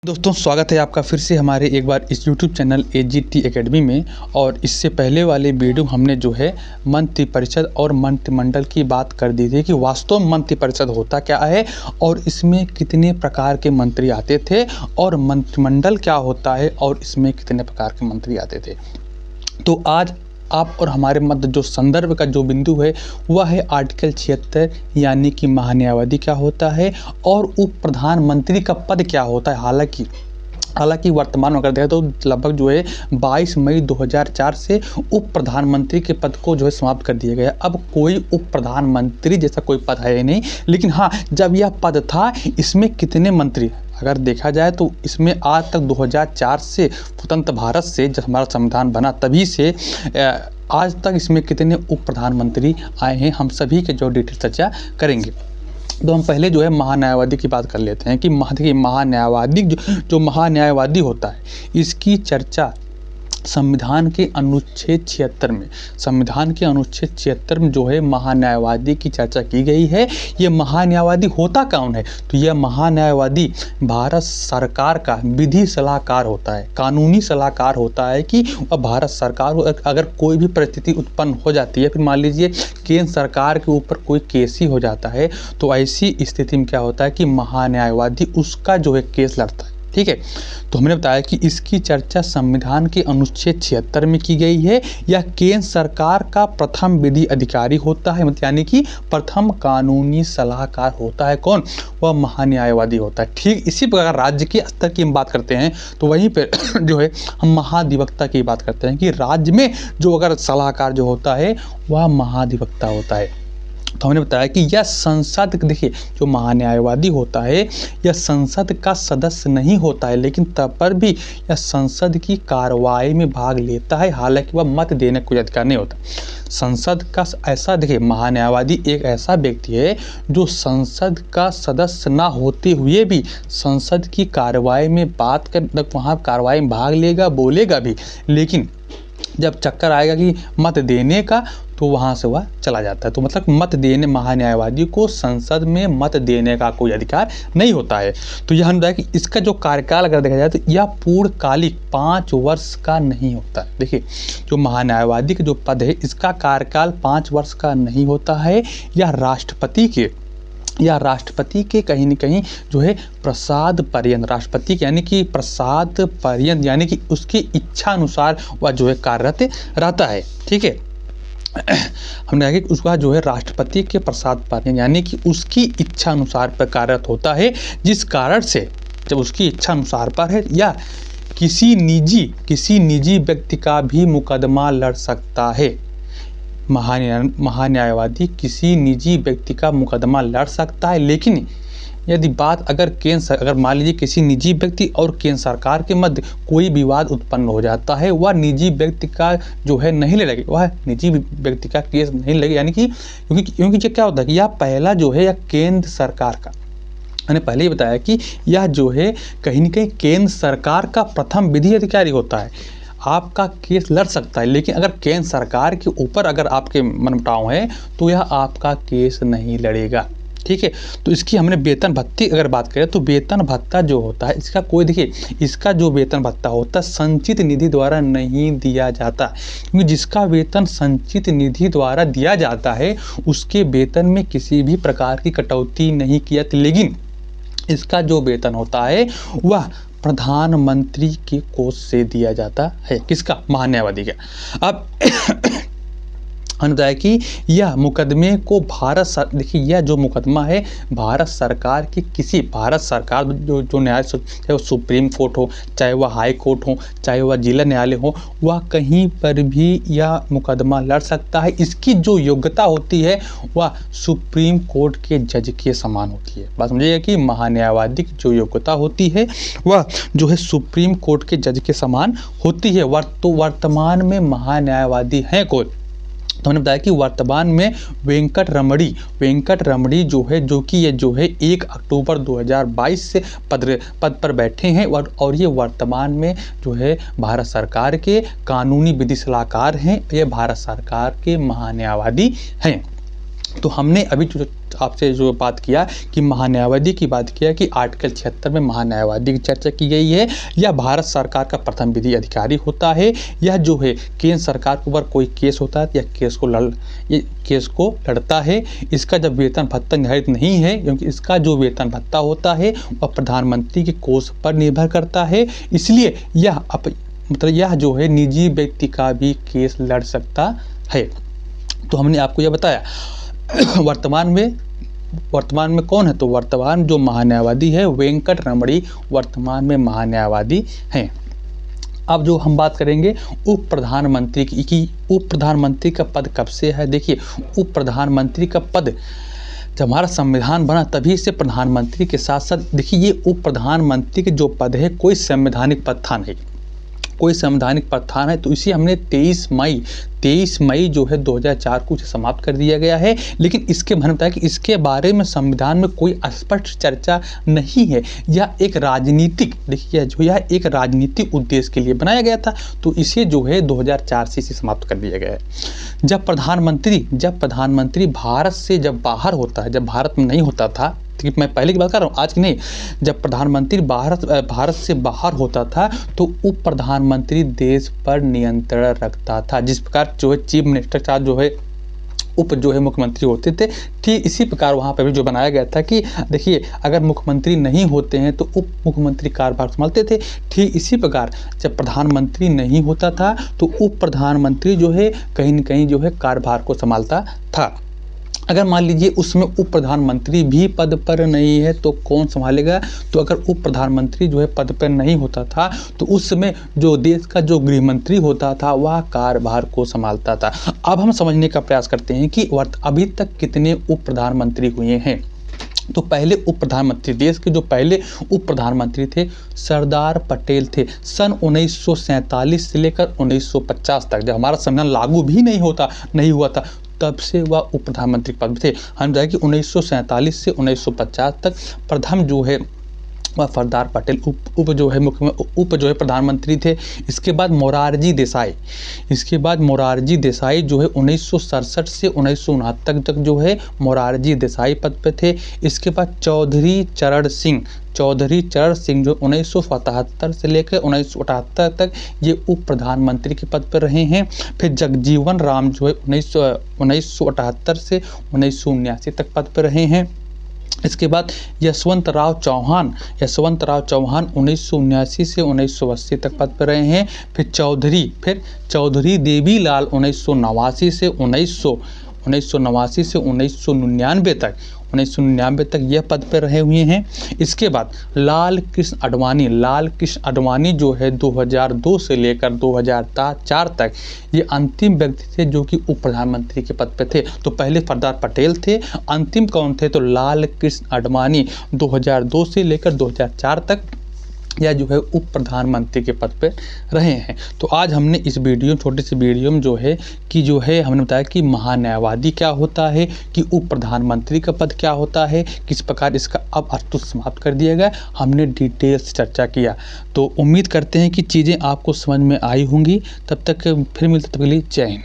दोस्तों स्वागत है आपका फिर से हमारे एक बार इस YouTube चैनल AGT एकेडमी में। और इससे पहले वाले वीडियो हमने जो है मंत्रिपरिषद और मंत्रिमंडल की बात कर दी थी कि वास्तव में मंत्रिपरिषद होता क्या है और इसमें कितने प्रकार के मंत्री आते थे, और मंत्रिमंडल क्या होता है और इसमें कितने प्रकार के मंत्री आते थे। तो आज आप और हमारे मध्य जो संदर्भ का जो बिंदु है वह है आर्टिकल 76, यानी कि महान्यायवादी क्या होता है और उप प्रधानमंत्री का पद क्या होता है। हालांकि वर्तमान में अगर देखें तो लगभग जो है 22 मई 2004 से उप प्रधानमंत्री के पद को जो है समाप्त कर दिया गया। अब कोई उप प्रधानमंत्री जैसा कोई पद है नहीं, लेकिन हाँ, जब यह पद था इसमें कितने मंत्री अगर देखा जाए तो इसमें आज तक 2004 से स्वतंत्र भारत से जब हमारा संविधान बना तभी से आज तक इसमें कितने उप प्रधानमंत्री आए हैं, हम सभी के जो डिटेल चर्चा करेंगे। तो हम पहले जो है महान्यायवादी की बात कर लेते हैं कि महान्यायवादी जो महान्यायवादी होता है इसकी चर्चा संविधान के अनुच्छेद 76 में जो है महान्यायवादी की चर्चा की गई है। ये महान्यायवादी होता कौन है, तो यह महान्यायवादी भारत सरकार का विधि सलाहकार होता है, कानूनी सलाहकार होता है कि भारत सरकार अगर कोई भी परिस्थिति उत्पन्न हो जाती है, फिर मान लीजिए केंद्र सरकार के ऊपर कोई केस ही हो जाता है, तो ऐसी स्थिति में क्या होता है कि महान्यायवादी उसका जो है केस लड़ता है। ठीक है, तो हमने बताया कि इसकी चर्चा संविधान के अनुच्छेद 76 में की गई है। यह केंद्र सरकार का प्रथम विधि अधिकारी होता है, यानी कि प्रथम कानूनी सलाहकार होता है। कौन? वह महान्यायवादी होता है। ठीक इसी प्रकार राज्य के स्तर की हम बात करते हैं तो वहीं पर जो है हम महाधिवक्ता की बात करते हैं कि राज्य में जो अगर सलाहकार जो होता है वह महाधिवक्ता होता है। तो हमने बताया कि यह संसद, देखिए जो महान्यायवादी होता है यह संसद का सदस्य नहीं होता है, लेकिन तब पर भी यह संसद की कार्रवाई में भाग लेता है। हालांकि वह मत देने का कोई अधिकार नहीं होता संसद का। ऐसा देखिए, महान्यायवादी एक ऐसा व्यक्ति है जो संसद का सदस्य ना होते हुए भी संसद की कार्रवाई में बात कर वहाँ कार्रवाई में भाग लेगा, बोलेगा भी, लेकिन जब चक्कर आएगा कि मत देने का तो वहाँ से वह चला जाता है। तो मतलब मत देने, महान्यायवादी को संसद में मत देने का कोई अधिकार नहीं होता है। तो यह हम बताया कि इसका जो कार्यकाल अगर देखा जाए तो यह पूर्णकालिक 5 वर्ष का नहीं होता है। देखिए, जो महान्यायवादी का जो पद है इसका कार्यकाल 5 वर्ष का नहीं होता है। यह राष्ट्रपति के कहीं न कहीं जो है प्रसाद पर्यंत, राष्ट्रपति यानी कि प्रसाद पर्यंत, यानी कि उसकी इच्छा अनुसार वह जो है कार्यरत रहता है। ठीक है, हमने कहा कि उसका जो है राष्ट्रपति के प्रसाद पर्यंत यानी कि उसकी इच्छा अनुसार पर कार्यरत होता है, जिस कारण से जब उसकी इच्छा अनुसार पर है या किसी निजी व्यक्ति का भी मुकदमा लड़ सकता है। महान्यायवादी किसी निजी व्यक्ति का मुकदमा लड़ सकता है, लेकिन यदि बात अगर मान लीजिए किसी निजी व्यक्ति और केंद्र सरकार के मध्य कोई विवाद उत्पन्न हो जाता है, वह निजी व्यक्ति का जो है नहीं लड़ेगी, वह निजी व्यक्ति का केस नहीं लड़ेगी, यानी कि क्योंकि क्या होता है कि यह पहला जो है यह केंद्र सरकार का, मैंने पहले ही बताया कि यह जो है कहीं न कहीं केंद्र सरकार का प्रथम विधि अधिकारी होता है। आपका केस लड़ सकता है, लेकिन अगर केंद्र सरकार के ऊपर अगर आपके मनमुटाव है तो यह आपका केस नहीं लड़ेगा। ठीक है, तो इसकी हमने वेतन भत्ते अगर बात करें तो वेतन भत्ता जो होता है इसका इसका जो वेतन भत्ता होता है संचित निधि द्वारा नहीं दिया जाता, क्योंकि जिसका वेतन संचित निधि द्वारा दिया जाता है उसके वेतन में किसी भी प्रकार की कटौती नहीं की जाती। लेकिन इसका जो वेतन होता है वह प्रधानमंत्री के कोष से दिया जाता है। किसका? महान्यायवादी का। अब हमने बताया कि यह मुकदमे को देखिए यह जो मुकदमा है भारत सरकार जो न्यायालय, चाहे वो सुप्रीम कोर्ट हो, चाहे वह हाई कोर्ट हो, चाहे वह जिला न्यायालय हो, वह कहीं पर भी यह मुकदमा लड़ सकता है। इसकी जो योग्यता होती है वह सुप्रीम कोर्ट के जज के समान होती है। बात समझिएगा कि महान्यायवादी की जो योग्यता होती है वह जो है सुप्रीम कोर्ट के जज के समान होती है। तो वर्तमान में महान्यायवादी हैं कौन? तो हमने बताया कि वर्तमान में वेंकट रमणी जो कि ये जो है 1 अक्टूबर 2022 से पद पर बैठे हैं और ये वर्तमान में जो है भारत सरकार के कानूनी विधि सलाहकार हैं। ये भारत सरकार के महान्यायवादी हैं। तो हमने अभी जो आपसे जो बात किया कि महान्यायवादी की बात किया कि आर्टिकल 76 में महान्यायवादी की चर्चा की गई है। यह भारत सरकार का प्रथम विधि अधिकारी होता है। यह जो है केंद्र सरकार के ऊपर कोई केस होता है या केस को लड़ता है। इसका जब वेतन भत्ता निर्धारित नहीं है, क्योंकि इसका जो वेतन भत्ता होता है वह प्रधानमंत्री के कोष पर निर्भर करता है, इसलिए यह जो है निजी व्यक्ति का भी केस लड़ सकता है। तो हमने आपको यह बताया। वर्तमान में कौन है? तो वर्तमान जो महान्यायवादी है वेंकट रमणी वर्तमान में महान्यायवादी हैं। अब जो हम बात करेंगे उप प्रधानमंत्री की कि उप प्रधानमंत्री का पद कब से है। देखिए, उप प्रधानमंत्री का पद जब हमारा संविधान बना तभी से प्रधानमंत्री के साथ साथ, देखिए ये उप प्रधानमंत्री के जो पद है कोई संवैधानिक पद था नहीं, कोई संवैधानिक प्रस्थान है। तो इसी हमने 23 मई जो है 2004 को समाप्त कर दिया गया है। लेकिन इसके मैंने बताया कि इसके बारे में संविधान में कोई स्पष्ट चर्चा नहीं है। यह एक राजनीतिक, देखिए जो यह एक राजनीतिक उद्देश्य के लिए बनाया गया था, तो इसे जो है 2004 से इसे समाप्त कर दिया गया है। जब प्रधानमंत्री भारत से जब बाहर होता है, जब भारत में नहीं होता था, मैं पहले की बात कर रहा हूँ, आज की नहीं, जब प्रधानमंत्री भारत से बाहर होता था तो उप प्रधानमंत्री देश पर नियंत्रण रखता था। जिस प्रकार जो है चीफ मिनिस्टर का जो है मुख्यमंत्री होते थे, ठीक इसी प्रकार वहाँ पर भी जो बनाया गया था कि देखिए अगर मुख्यमंत्री नहीं होते हैं तो उप मुख्यमंत्री कार्यभार संभालते थे। ठीक इसी प्रकार जब प्रधानमंत्री नहीं होता था तो उप प्रधानमंत्री जो है कहीं न कहीं जो है कार्यभार को संभालता था। अगर मान लीजिए उसमें उप प्रधानमंत्री भी पद पर नहीं है तो कौन संभालेगा? तो अगर उप प्रधानमंत्री जो है पद पर नहीं होता था तो उस समय जो देश का जो गृह मंत्री होता था वह कार्यभार को संभालता था। अब हम समझने का प्रयास करते हैं कि अभी तक कितने उप प्रधानमंत्री हुए हैं। तो पहले उप प्रधानमंत्री, देश के जो पहले उप प्रधानमंत्री थे सरदार पटेल थे। सन 1947 से लेकर 1950 तक, जब हमारा संविधान लागू भी नहीं हुआ था तब से वह उप प्रधानमंत्री पद थे। हम जाए कि 1947 से 1950 तक प्रथम जो है वह सरदार पटेल उप जो है प्रधानमंत्री थे। इसके बाद मोरारजी देसाई जो है 1967 से 1969 तक जो है मोरारजी देसाई पद पे थे। इसके बाद चौधरी चरण सिंह जो 1977 से लेकर 1978 तक ये उप प्रधानमंत्री के पद पर रहे हैं। फिर जगजीवन राम जो है 1978 से 1979 तक पद पर रहे हैं। इसके बाद यशवंत राव चौहान 1979 से 1980 तक पद पर रहे हैं। फिर चौधरी देवीलाल 1989 से 1999 तक यह पद पर रहे हुए हैं। इसके बाद लाल कृष्ण आडवाणी जो है 2002 से लेकर 2004 तक ये अंतिम व्यक्ति थे जो कि उप प्रधानमंत्री के पद पर थे। तो पहले सरदार पटेल थे, अंतिम कौन थे? तो लाल कृष्ण आडवाणी 2002 से लेकर 2004 तक या जो है उप प्रधानमंत्री के पद पर रहे हैं। तो आज हमने इस छोटी सी वीडियो में जो है हमने बताया कि महान्यायवादी क्या होता है, कि उप प्रधानमंत्री का पद क्या होता है, किस प्रकार इसका अब अर्थ समाप्त कर दिया गया, हमने डिटेल से चर्चा किया। तो उम्मीद करते हैं कि चीज़ें आपको समझ में आई होंगी। तब तक फिर मिलते, तब के लिए जय हिंद।